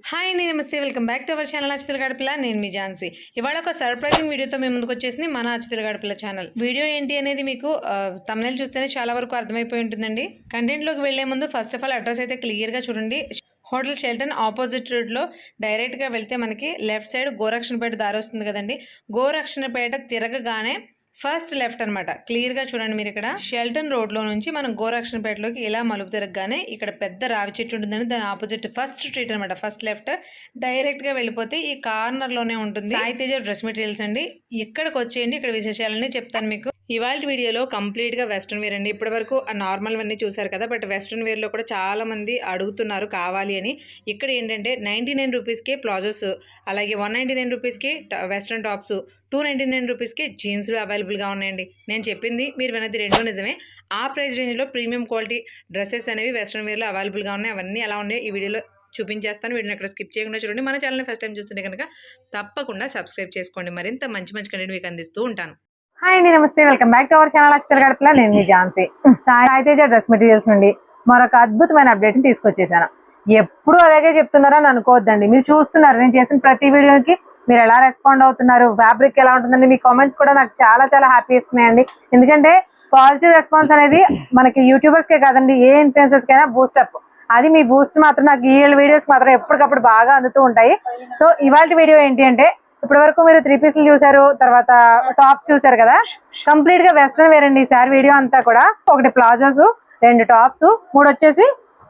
Hi అండి, నమస్తే. Welcome back to our channel Acchitala Gadapala. నేను మీ ఝాన్సీ. ఇవాళ ఒక సర్ప్రైజింగ్ వీడియోతో మేము ముందుకు వచ్చేసింది మన అచ్చితల గడపల ఛానల్. వీడియో ఏంటి అనేది మీకు థంబ్నెయిల్ చూస్తేనే చాలా వరకు అర్థమైపోయి ఉంటుందండి. కంటెంట్లోకి వెళ్లే ముందు ఫస్ట్ ఆఫ్ ఆల్ అడ్రస్ అయితే క్లియర్గా చూడండి. హోటల్ షెల్టన్ ఆపోజిట్ రోడ్లో డైరెక్ట్గా వెళ్తే మనకి లెఫ్ట్ సైడ్ గోరక్షణపేట దారి వస్తుంది కదండి. గోరక్షణపేట తిరగగానే ఫస్ట్ లెఫ్ట్ అనమాట. క్లియర్గా చూడండి మీరు. ఇక్కడ షెల్టన్ రోడ్లో నుంచి మనం గోరక్షణపేటలోకి ఇలా మలుపు తిరగగానే ఇక్కడ పెద్ద రావి చెట్టు ఉంటుందని దాని ఆపోజిట్ ఫస్ట్ స్ట్రీట్ అనమాట. ఫస్ట్ లెఫ్ట్ డైరెక్ట్గా వెళ్ళిపోతే ఈ కార్నర్లోనే ఉంటుంది సాయి తేజ డ్రెస్ మెటీరియల్స్ అండి. ఇక్కడికి వచ్చేయండి, ఇక్కడ విశేషాలన్నీ చెప్తాను మీకు. ఇవాళ వీడియోలో కంప్లీట్గా వెస్ట్రన్ వేర్ అండి. ఇప్పటి వరకు నార్మల్ అన్నీ చూసారు కదా, బట్ వెస్ట్రన్ వేర్లో కూడా చాలా మంది అడుగుతున్నారు కావాలి అని. ఇక్కడ ఏంటంటే 99 రూపీస్కే ప్లాజోస్, అలాగే 199 రూపీస్కి వెస్ట్రన్ టాప్స్, 299 రూపీస్కి జీన్స్లు అవైలబుల్గా ఉన్నాయండి. నేను చెప్పింది మీరు విన్నది రెండో నిజమే. ఆ ప్రైస్ రేంజ్లో ప్రీమియం క్వాలిటీ డ్రెస్సెస్ అనేవి వెస్ట్రన్ వేర్లో అవైలబుల్గా ఉన్నాయి. అవన్నీ ఎలా ఉన్నాయో ఈ వీడియోలో చూపించేస్తాను. వీడియోని అక్కడ స్కిప్ చేయకుండా చూడండి. మన ఛానల్ని ఫస్ట్ టైం చూస్తుంటే కనుక తప్పకుండా సబ్స్క్రైబ్ చేసుకోండి. మరింత మంచి మంచి కంటెంట్ మీకు అందిస్తూ ఉంటాను. హాయ్ అండి, నమస్తే. Welcome back to our channel Acchitala Gadapala. నేను మీ ఝాన్సీ. సాయి తేజ డ్రెస్ మెటీరియల్స్ నుండి మరొక అద్భుతమైన అప్డేట్ ని తీసుకొచ్చేసాను. ఎప్పుడు అలాగే చెప్తున్నారని అనుకోవద్దండి. మీరు చూస్తున్నారు నేను చేసిన ప్రతి వీడియోకి మీరు ఎలా రెస్పాండ్ అవుతున్నారు, ఫ్యాబ్రిక్ ఎలా ఉంటుందండి, మీ కామెంట్స్ కూడా నాకు చాలా చాలా హ్యాపీ ఇస్తున్నాయండి. ఎందుకంటే పాజిటివ్ రెస్పాన్స్ అనేది మనకి యూట్యూబర్స్కే కాదండి, ఏ ఇన్ఫ్లుయెన్సర్స్ కైనా బూస్టప్. అది మీ బూస్ట్ మాత్రం నాకు ఈ వీడియోస్ మాత్రం ఎప్పటికప్పుడు బాగా అందుతూ ఉంటాయి. సో ఇవాళ వీడియో ఏంటి అంటే, ఇప్పటి వరకు మీరు 3 పీసులు చూసారు, తర్వాత టాప్స్ చూసారు కదా. కంప్లీట్ గా వెస్ట్రన్ వేర్ అండి ఈసారి వీడియో అంతా కూడా. ఒకటి ప్లాజోస్, 2 టాప్స్, 3 వచ్చేసి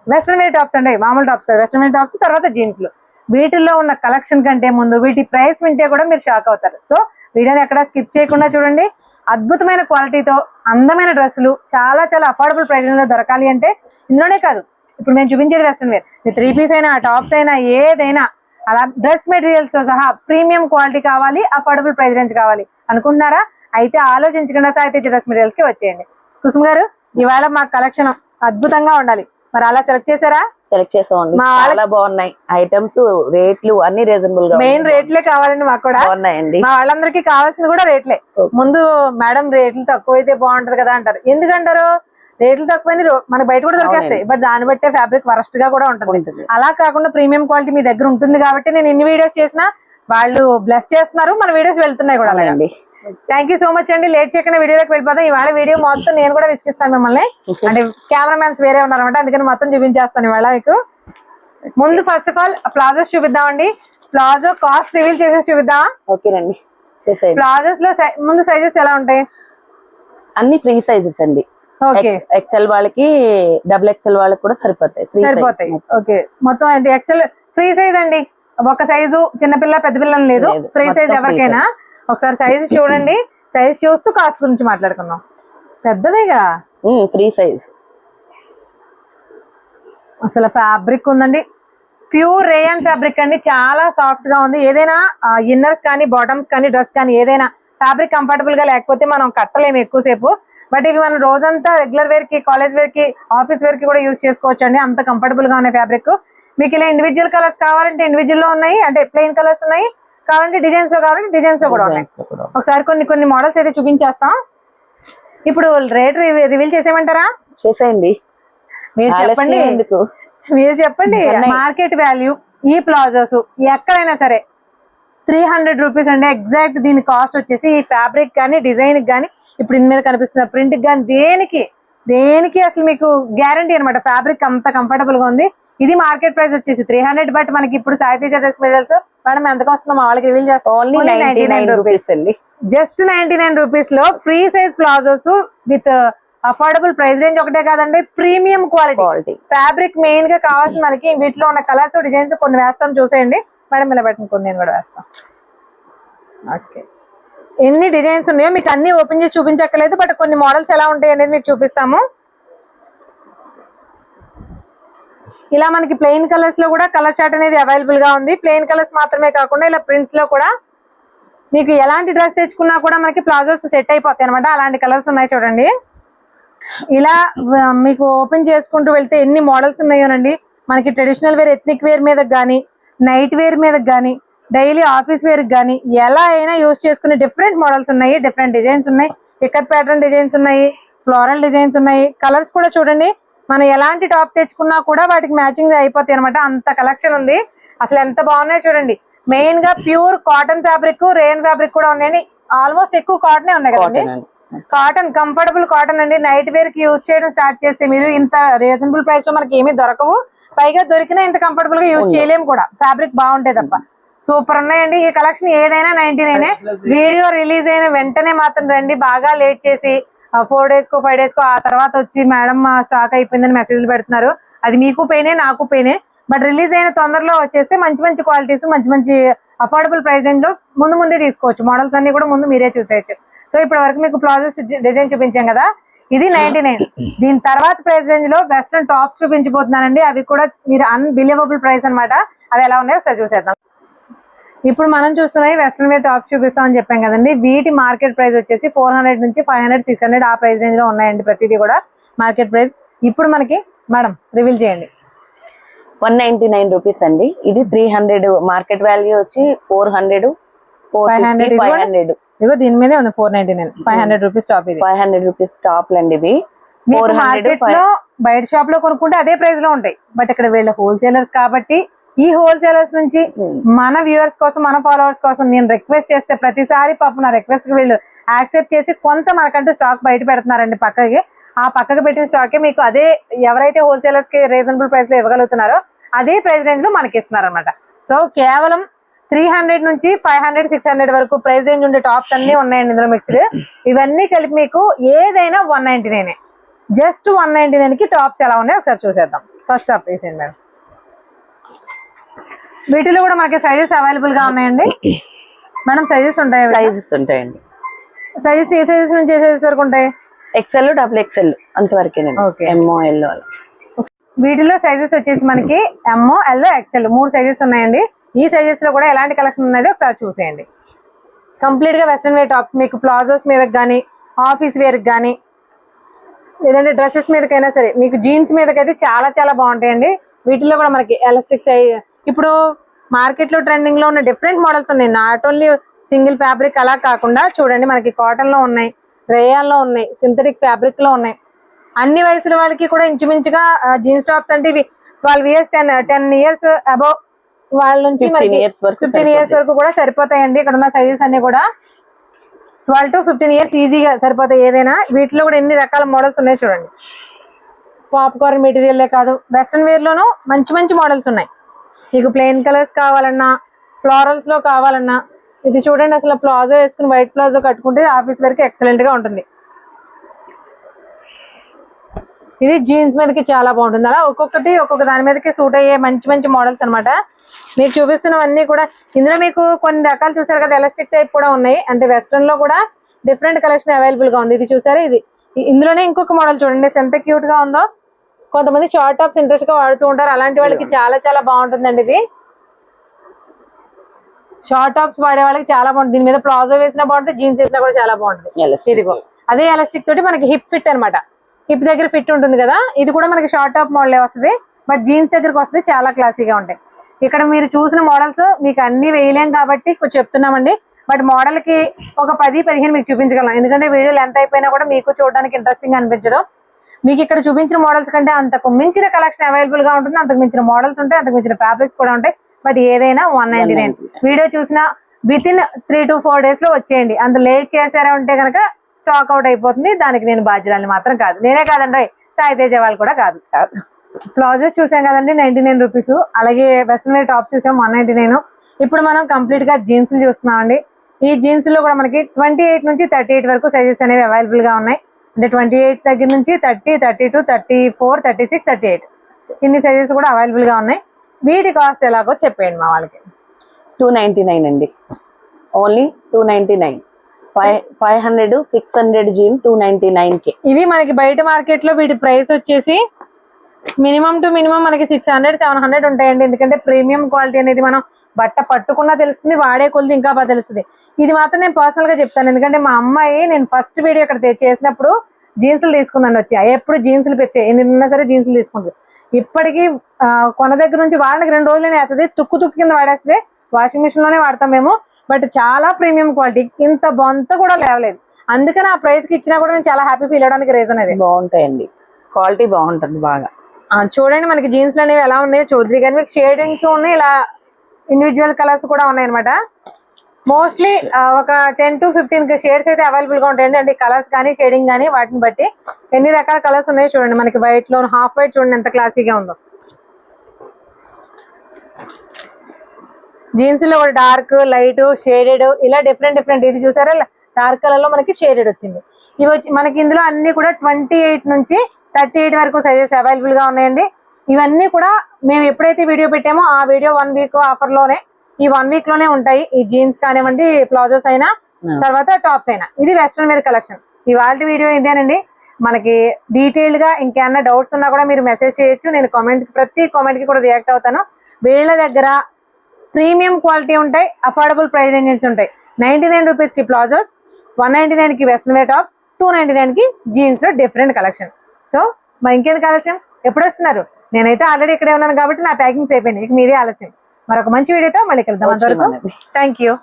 వెస్ట్రన్ వేర్ టాప్స్ అండి. మామూలు టాప్స్, వెస్ట్రన్ వేర్ టాప్స్, తర్వాత జీన్స్లు. వీటిల్లో ఉన్న కలెక్షన్ కంటే ముందు వీటి ప్రైస్ వింటే కూడా మీరు షాక్ అవుతారు. సో వీడియోని ఎక్కడ స్కిప్ చేయకుండా చూడండి. అద్భుతమైన క్వాలిటీతో అందమైన డ్రెస్సులు చాలా చాలా అఫోర్డబుల్ ప్రైస్ లో దొరకాలి అంటే ఇందులోనే కాదు, ఇప్పుడు మేము చూపించేది వెస్ట్రన్ వేర్, 3 పీస్ అయినా టాప్స్ అయినా ఏదైనా అలా డ్రెస్ మెటీరియల్స్ తో సహా ప్రీమియం క్వాలిటీ కావాలి, అఫోర్డబుల్ ప్రైస్ రేంజ్ కావాలి అనుకుంటున్నారా? అయితే ఆలోచించకుండా సాయి తేజ డ్రెస్ మెటీరియల్స్ కి వచ్చేయండి. కుసుమ్ గారు, ఇవాళ మా కలెక్షన్ అద్భుతంగా ఉండాలి, మరి అలా సెలెక్ట్ చేశారా? సెలెక్ట్ చేసామండి. చాలా బాగున్నాయి ఐటమ్స్, రేట్లు అన్ని రీజనబుల్ గా. మెయిన్ రేట్లే కావాలండి మాకు కూడా. బాగున్నాయండి. మా వాళ్ళందరికీ కావాల్సింది కూడా రేట్లే. ముందు మేడం రేట్లు తక్కువ అయితే బాగుంటది కదా అంటారు. ఎందుకంటారు? రేట్లు తక్కువైంది మనకి బయట కూడా దొరికేస్తాయి, బట్ దాన్ని బట్టే ఫ్యాబ్రిక్ వరస్ట్ గా కూడా ఉంటుంది. అలా కాకుండా ప్రీమియం క్వాలిటీ మీ దగ్గర ఉంటుంది కాబట్టి నేను ఎన్ని వీడియోస్ చేసినా వాళ్ళు బ్లెస్ చేస్తున్నారు, మన వీడియోస్ వెళ్తున్నాయి కూడా. అలాగే థ్యాంక్ యూ సో మచ్ అండి. లేట్ చేయకుండా వీడియోలోకి వెళ్ళిపోతాం. ఇవాళ వీడియో మొత్తం నేను కూడా విసిగిస్తాను మిమ్మల్ని, అంటే కెమెరామ్యాన్స్ వేరే ఉన్నారనమాట, అందుకని మొత్తం చూపించేస్తాను ఇవాళ మీకు. ముందు ఫస్ట్ ఆఫ్ ఆల్ ప్లాజోస్ చూపిద్దామండి. ప్లాజో కాస్ట్ రివీల్ చేసేసి చూపిద్దామా? ఓకేనండి. ప్లాజోస్ లో ముందు సైజెస్ ఎలా ఉంటాయి? అన్ని ఫ్రీ సైజెస్ అండి. ఎక్సెల్ వాళ్ళకి, డబుల్ ఎక్సెల్ వాళ్ళకి కూడా సరిపోతాయి. ఓకే, మొత్తం అంటే ఎక్సెల్ ఫ్రీ సైజ్ అండి. ఒక సైజు చిన్నపిల్ల పెద్ద పిల్లలు లేదు, ఫ్రీ సైజ్ ఎవరికైనా. ఒకసారి సైజు చూడండి, సైజ్ చూస్తూ కాస్ట్ గురించి మాట్లాడుకుందాం. పెద్దదేగా ఫ్రీ సైజ్. అసలు ఫ్యాబ్రిక్ ఉందండి, ప్యూర్ రేయన్ ఫ్యాబ్రిక్ అండి, చాలా సాఫ్ట్ గా ఉంది. ఏదైనా ఇన్నర్స్ కానీ బాటమ్స్ కానీ డ్రెస్ కానీ ఏదైనా ఫ్యాబ్రిక్ కంఫర్టబుల్ గా లేకపోతే మనం కట్టలేము ఎక్కువసేపు. బట్ ఇవి మనం రోజంతా రెగ్యులర్ వేర్ కి, కాలేజ్ వేర్ కి, ఆఫీస్ వేర్ కి కూడా యూజ్ చేసుకోవచ్చు అండి, అంత కంఫర్టబుల్ గా ఉన్నాయి ఫ్యాబ్రిక్. మీకు ఇలా ఇండివిజువల్ కలర్స్ కావాలంటే ఇండివిజువల్ లో ఉన్నాయి, అంటే ప్లెయిన్ కలర్స్ ఉన్నాయి. కావాలంటే డిజైన్స్ లో కావాలంటే డిజైన్స్ లో కూడా ఉన్నాయి. ఒకసారి కొన్ని మోడల్స్ అయితే చూపించేస్తాం. ఇప్పుడు రేట్ రివీల్ చేసేయమంటారా? చేసేయండి. మీరు చెప్పండి. మార్కెట్ వాల్యూ ఈ ప్లాజోస్ ఎక్కడైనా సరే 300 రూపీస్ అండి ఎగ్జాక్ట్. దీని కాస్ట్ వచ్చేసి ఈ ఫ్యాబ్రిక్ కానీ, డిజైన్ కానీ, ఇప్పుడు ఇన్ మీద కనిపిస్తున్న ప్రింట్ కానీ, దేనికి అసలు మీకు గ్యారంటీ అనమాట. ఫ్యాబ్రిక్ అంత కంఫర్టబుల్ గా ఉంది. ఇది మార్కెట్ ప్రైస్ వచ్చేసి 300, బట్ మనకి ఇప్పుడు Sai Teja dress materials madam ఎంతకు వస్తుందో మా వాళ్ళకి రివీల్ చేస్తాం. ఓన్లీ 99 రూపీస్ అండి. జస్ట్ 99 రూపీస్ లో free size palazzos with affordable price range. ఒకటే కాదండి, ప్రీమియం క్వాలిటీ ఫ్యాబ్రిక్ మెయిన్ గా కావాల్సింది మనకి. వీటిలో ఉన్న కలర్స్, డిజైన్స్ కొన్ని వేస్తాం, చూసేయండి మేడం. ఇలా పెట్టిన కొన్ని నేను కూడా వేస్తాను. ఓకే, ఎన్ని డిజైన్స్ ఉన్నాయో మీకు అన్ని ఓపెన్ చేసి చూపించక్కర్లేదు, బట్ కొన్ని మోడల్స్ ఎలా ఉంటాయి అనేది మీకు చూపిస్తాము. ఇలా మనకి ప్లెయిన్ కలర్స్ లో కూడా కలర్ చార్ట్ అనేది అవైలబుల్ గా ఉంది. ప్లెయిన్ కలర్స్ మాత్రమే కాకుండా ఇలా ప్రింట్స్ లో కూడా మీకు ఎలాంటి డ్రెస్ తెచ్చుకున్నా కూడా మనకి ప్లాజోస్ సెట్ అయిపోతాయి అనమాట. అలాంటి కలర్స్ ఉన్నాయి చూడండి. ఇలా మీకు ఓపెన్ చేసుకుంటూ వెళ్తే ఎన్ని మోడల్స్ ఉన్నాయోనండి. మనకి ట్రెడిషనల్ వేర్, ఎథ్నిక్ వేర్ మీద కానీ, నైట్ వేర్ మీద కానీ, డైలీ ఆఫీస్ వేర్ కానీ ఎలా అయినా యూజ్ చేసుకునే డిఫరెంట్ మోడల్స్ ఉన్నాయి, డిఫరెంట్ డిజైన్స్ ఉన్నాయి. ఇక్కత్ ప్యాటర్న్ డిజైన్స్ ఉన్నాయి, ఫ్లోరల్ డిజైన్స్ ఉన్నాయి. కలర్స్ కూడా చూడండి, మనం ఎలాంటి టాప్ తెచ్చుకున్నా కూడా వాటికి మ్యాచింగ్ అయిపోతాయి అనమాట, అంత కలెక్షన్ ఉంది. అసలు ఎంత బాగున్నాయో చూడండి. మెయిన్ గా pure cotton fabric, rayon fabric కూడా ఉన్నాయండి. ఆల్మోస్ట్ ఎక్కువ కాటనే ఉన్నాయి కదండి. కాటన్, కంఫర్టబుల్ కాటన్ అండి. నైట్ వేర్ కి యూజ్ చేయడం స్టార్ట్ చేస్తే మీరు ఇంత రీజనబుల్ ప్రైస్ లో మనకి ఏమీ దొరకవు. పైగా దొరికినా ఇంత కంఫర్టబుల్ గా యూజ్ చేయలేము కూడా, ఫ్యాబ్రిక్ బాగుంటాయి తప్ప. సూపర్ ఉన్నాయండి. ఈ కలెక్షన్ ఏదైనా 99. వీడియో రిలీజ్ అయిన వెంటనే మాత్రం రండి. బాగా లేట్ చేసి 4 days కో 5 days కో ఆ తర్వాత వచ్చి మేడం మా స్టాక్ అయిపోయిందని మెసేజ్లు పెడుతున్నారు. అది మీకు పెయినే, నాకు పెయినే. బట్ రిలీజ్ అయిన తొందరలో వచ్చేస్తే మంచి మంచి క్వాలిటీస్, మంచి మంచి అఫోర్డబుల్ ప్రైస్ రేంజ్ లో ముందే తీసుకోవచ్చు. మోడల్స్ అన్ని కూడా ముందు మీరే చూసేయచ్చు. సో ఇప్పటి వరకు మీకు ప్లాజోస్ డిజైన్ చూపించాం కదా, ఇది 99. దీని తర్వాత ప్రైస్ రేంజ్ లో వెస్ట్రన్ టాప్స్ చూపించబోతున్నానండి. అవి కూడా మీరు అన్బిలీవబుల్ ప్రైస్ అన్నమాట. అవి ఎలా ఉన్నాయో ఒకసారి చూసేద్దాం. ఇప్పుడు మనం చూస్తున్నాయి వెస్ట్రన్ వేర్ టాప్స్ చూపిస్తామని చెప్పాం కదండి. వీటి మార్కెట్ ప్రైస్ వచ్చేసి 400 నుంచి 500, 600 ఆ ప్రైస్ రేంజ్ లో ఉన్నాయండి. ప్రతిదీ కూడా మార్కెట్ ప్రైస్. ఇప్పుడు మనకి మేడం రివీల్ చేయండి. 199 రూపీస్ అండి. ఇది 300, మార్కెట్ వాల్యూ వచ్చి 400, 500. ఇదిగో దీని మీదే ఉంది 499, 500 రూపీస్ టాప్. ఇది 500 రూపీస్ టాప్ అండి. ఇవి మార్కెట్ లో బయట షాప్ లో కొనుక్కుంటే అదే ప్రైస్ లో ఉంటాయి. బట్ ఇక్కడ వీళ్ళ హోల్సేలర్స్ కాబట్టి ఈ హోల్సేలర్స్ నుంచి మన వ్యూవర్స్ కోసం, మన ఫాలోవర్స్ కోసం నేను రిక్వెస్ట్ చేస్తే ప్రతిసారి పాపం నా రిక్వెస్ట్ కి వీళ్ళు యాక్సెప్ట్ చేసి కొంత మనకంటూ స్టాక్ బయట పెడుతున్నారండి పక్కకి. ఆ పక్కకు పెట్టిన స్టాకే మీకు అదే ఎవరైతే హోల్సేలర్స్ కి రీజనబుల్ ప్రైస్ లో ఇవ్వగలుగుతున్నారో అదే ప్రైస్ రేంజ్ లో మనకి ఇస్తున్నారు అనమాట. సో కేవలం 300 నుంచి 500, 600 వరకు ప్రైస్ రేంజ్ ఉండే టాప్స్ అన్ని ఉన్నాయండి ఇందులో మిక్స్డ్. ఇవన్నీ కలిపి మీకు ఏదైనా 199. జస్ట్ 199 కి టాప్స్ ఎలా ఉన్నాయో ఒకసారి చూసేద్దాం. ఫస్ట్ టాప్ వేసేయండి మేడం. వీటిలో కూడా మనకి సైజెస్ అవైలబుల్ గా ఉన్నాయండి మేడం. సైజెస్ ఉంటాయి, సైజెస్ ఉంటాయండి. సైజెస్ ఏ సైజెస్ నుంచి ఏ సైజెస్ వరకు ఉంటాయి? XL, XXL అంతవరకేనండి. MO, L. వీటిలో సైజెస్ వచ్చేసి మనకి MO, L, XL 3 సైజెస్ ఉన్నాయండి. ఈ సైజెస్ లో కూడా ఎలాంటి కలెక్షన్ ఉన్నది ఒకసారి చూసేయండి. కంప్లీట్ గా వెస్ట్రన్ వేర్ టాప్స్ మీకు ప్లాజోస్ మీదకి కానీ, ఆఫీస్ వేర్ కి కానీ, లేదంటే డ్రెస్సెస్ మీదకైనా సరే, మీకు జీన్స్ మీదకైతే చాలా చాలా బాగుంటాయండి. వీటిలో కూడా మనకి ఎలాస్టిక్ సైజ్, ఇప్పుడు మార్కెట్ లో ట్రెండింగ్ లో ఉన్న డిఫరెంట్ మోడల్స్ ఉన్నాయి. నాట్ ఓన్లీ సింగిల్ ఫ్యాబ్రిక్ అలా కాకుండా చూడండి, మనకి కాటన్ లో ఉన్నాయి, రేయాన్ లో ఉన్నాయి, సింథటిక్ ఫ్యాబ్రిక్ లో ఉన్నాయి. అన్ని వయసుల వాళ్ళకి కూడా ఇంచుమించుగా జీన్స్ టాప్స్ అంటే ఇవి 12 years, 10 years అబౌవ్ వాళ్ళ నుంచి 15 years వరకు కూడా సరిపోతాయండి. ఇక్కడ ఉన్న సైజెస్ అన్ని కూడా 12 to 15 years ఈజీగా సరిపోతాయి ఏదైనా. వీటిలో కూడా ఎన్ని రకాల మోడల్స్ ఉన్నాయి చూడండి. పాప్కార్న్ మెటీరియల్లే కాదు, వెస్ట్రన్ వేర్ లోనూ మంచి మంచి మోడల్స్ ఉన్నాయి. మీకు ప్లెయిన్ కలర్స్ కావాలన్నా, ఫ్లోరల్స్ లో కావాలన్నా, ఇది చూడండి అసలు ప్లాజో వేసుకుని వైట్ ప్లాజో కట్టుకుంటే ఆఫీస్ వరకు ఎక్సలెంట్ గా ఉంటుంది. ఇది జీన్స్ మీదకి చాలా బాగుంటుంది. అలా ఒక్కొక్కటి ఒక్కొక్క దాని మీదకి సూట్ అయ్యే మంచి మంచి మోడల్స్ అనమాట. మీకు చూపిస్తున్నవన్నీ కూడా ఇందులో మీకు కొన్ని రకాలు చూసారు కదా, ఎలాస్టిక్ టైప్ కూడా ఉన్నాయి. అంటే వెస్ట్రన్ లో కూడా డిఫరెంట్ కలెక్షన్ అవైలబుల్ గా ఉంది. ఇది చూసారా, ఇది ఇందులోనే ఇంకొక మోడల్ చూడండి ఎంత క్యూట్ గా ఉందో. కొంతమంది షార్ట్ టాప్స్ ఇంట్రెస్ట్ గా వాడుతూ ఉంటారు, అలాంటి వాళ్ళకి చాలా చాలా బాగుంటుందండి. ఇది షార్ట్ టాప్స్ వాడే వాళ్ళకి చాలా బాగుంటుంది. దీని మీద ప్లాజో వేసినా బాగుంటుంది, జీన్స్ వేసినా కూడా చాలా బాగుంటుంది. ఇదిగో అదే ఎలాస్టిక్ తోటి మనకి హిప్ ఫిట్ అనమాట. హిప్ దగ్గర ఫిట్ ఉంటుంది కదా, ఇది కూడా మనకి షార్ట్ టాప్ మోడలే వస్తుంది. బట్ జీన్స్ దగ్గరకు వస్తుంది, చాలా క్లాసీగా ఉంటాయి. ఇక్కడ మీరు చూసిన మోడల్స్ మీకు అన్ని వేయలేం కాబట్టి చెప్తున్నామండి. బట్ మోడల్ కి ఒక 10-15 మీకు చూపించగలం. ఎందుకంటే వీడియో లెంత్ అయిపోయినా కూడా మీకు చూడడానికి ఇంట్రెస్టింగ్ అనిపించదు. మీకు ఇక్కడ చూపించిన మోడల్స్ కంటే అంతకు మించిన కలెక్షన్ అవైలబుల్ గా ఉంటుంది. అంతకు మించిన మోడల్స్ ఉంటాయి, అంతకు మించిన ఫ్యాబ్రిక్స్ కూడా ఉంటాయి. బట్ ఏదైనా 199. వీడియో చూసిన విత్ ఇన్ 3 to 4 days లో వచ్చేయండి. అంత లేట్ చేశారా ఉంటే కనుక స్టాక్ అవుట్ అయిపోతుంది. దానికి నేను బాధ్యురాలని మాత్రం కాదు, నేనే కాదండి, సాయి తేజ వాళ్ళు కూడా కాదు. ప్లాజోస్ చూసాం కదండి 99 రూపీస్. అలాగే వెస్ట్రన్ వేర్ టాప్ చూసాం 199. ఇప్పుడు మనం కంప్లీట్ గా జీన్స్ చూస్తున్నామండి. ఈ జీన్స్ లో కూడా మనకి 28 నుంచి 38 వరకు సైజెస్ అనేవి అవైలబుల్ గా ఉన్నాయి. అంటే 28 దగ్గర నుంచి 30, 32, 34, 36, 38 ఇన్ని సైజెస్ కూడా అవైలబుల్ గా ఉన్నాయి. వీటి కాస్ట్ ఎలాగో చెప్పేయండి మా వాళ్ళకి. 299 అండి, ఓన్లీ 299. 500, 600 జీన్ 299 కి. ఇవి మనకి బయట మార్కెట్ లో వీటి ప్రైస్ వచ్చేసి మినిమం టు మినిమం మనకి 600, 700 ఉంటాయండి. ఎందుకంటే ప్రీమియం క్వాలిటీ అనేది మనం బట్ట పట్టుకున్నా తెలుస్తుంది, వాడే కొలిది ఇంకా బాగా తెలుస్తుంది. ఇది మాత్రం నేను పర్సనల్ గా చెప్తాను. ఎందుకంటే మా అమ్మాయి నేను ఫస్ట్ వీడియో ఇక్కడ చేసినప్పుడు జీన్సులు తీసుకుందని వచ్చి ఎప్పుడు జీన్సులు పెట్టే ఎన్ని సరే జీన్సులు తీసుకుంటుంది. ఇప్పటికీ కొన దగ్గర నుంచి వారానికి 2 రోజులనే అవుతుంది, తుక్కు కింద వాడేస్తే. వాషింగ్ మిషన్ లోనే వాడతాం మేము. బట్ చాలా ప్రీమియం క్వాలిటీ, ఇంత బొంత కూడా లేవలేదు. అందుకని ఆ ప్రైస్ కి ఇచ్చినా కూడా నేను చాలా హ్యాపీ ఫీల్ అవడానికి రీజన్ అది. బాగుంటాయండి, క్వాలిటీ బాగుంటుంది బాగా. చూడండి మనకి జీన్స్ అనేవి ఎలా ఉన్నాయో చూద్దరు. కానీ మీకు షేడింగ్స్ ఉన్నాయి, ఇలా ఇండివిజువల్ కలర్స్ కూడా ఉన్నాయి అనమాట. మోస్ట్లీ ఒక 10 to 15 షేడ్స్ అయితే అవైలబుల్ గా ఉంటాయండి. అంటే కలర్స్ కానీ షేడింగ్ కానీ వాటిని బట్టి ఎన్ని రకాల కలర్స్ ఉన్నాయో చూడండి. మనకి వైట్ లో హాఫ్ వైట్ చూడండి ఎంత క్లాసీగా ఉందో. జీన్స్ లో కూడా డార్క్, లైట్, షేడెడ్ ఇలా డిఫరెంట్ ఇది చూసారా డార్క్ కలర్ లో మనకి షేడెడ్ వచ్చింది. ఇవి వచ్చి మనకి ఇందులో అన్ని కూడా 28 నుంచి 38 వరకు సైజెస్ అవైలబుల్ గా ఉన్నాయండి. ఇవన్నీ కూడా మేము ఎప్పుడైతే వీడియో పెట్టామో ఆ వీడియో 1 వీక్ ఆఫర్ లోనే ఈ 1 వీక్ లోనే ఉంటాయి. ఈ జీన్స్ కానివ్వండి, ప్లాజోస్ అయినా, తర్వాత టాప్స్ అయినా. ఇది వెస్ట్రన్ వేర్ కలెక్షన్. ఇవాళ వీడియో ఇదేనండి. మనకి డీటెయిల్ గా ఇంకేమన్నా డౌట్స్ ఉన్నా కూడా మీరు మెసేజ్ చేయొచ్చు. నేను ప్రతి కామెంట్ కి కూడా రియాక్ట్ అవుతాను. వీళ్ళ దగ్గర ప్రీమియం క్వాలిటీ ఉంటాయి, అఫోర్డబుల్ ప్రైస్ రేంజెస్ ఉంటాయి. 99 రూపీస్ కి ప్లాజోస్, 199 కి వెస్ట్రన్ వేర్ టాప్స్, 299 కి జీన్స్ లో డిఫరెంట్ కలెక్షన్. సో మరి ఇంకేంది కలెక్షన్ ఎప్పుడు వస్తున్నారు? నేనైతే ఆల్రెడీ ఇక్కడే ఉన్నాను కాబట్టి నా ప్యాకింగ్స్ అయిపోయింది. ఇక మీదే ఆలస్యం. మరొక మంచి వీడియోతో మళ్ళీ కలుద్దాం. అంతవరకు థ్యాంక్ యూ.